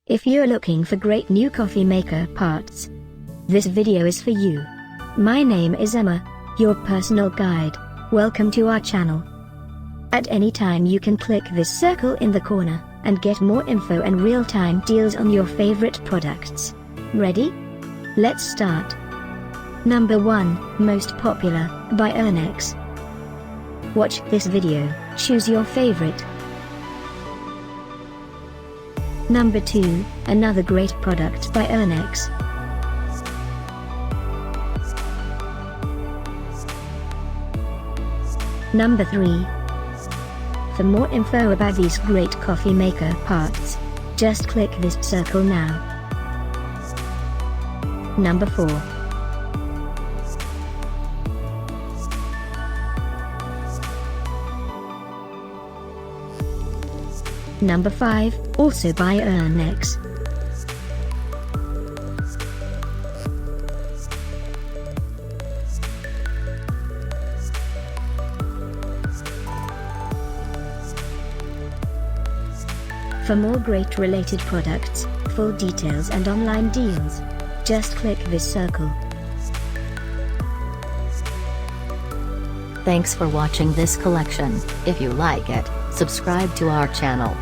If you're looking for great new coffee maker parts, this video is for you. My name is Emma, your personal guide. Welcome to our channel. At any time you can click this circle in the corner, and get more info and real-time deals on your favorite products. Ready? Let's start. Number 1, Most Popular, by Urnex. Watch this video, choose your favorite. Number 2, another great product by Urnex. Number 3. For more info about these great coffee maker parts, just click this circle now. Number 4. Number 5, also by Urnex. For more great related products, full details and online deals, just click this circle. Thanks for watching this collection. If you like it, subscribe to our channel.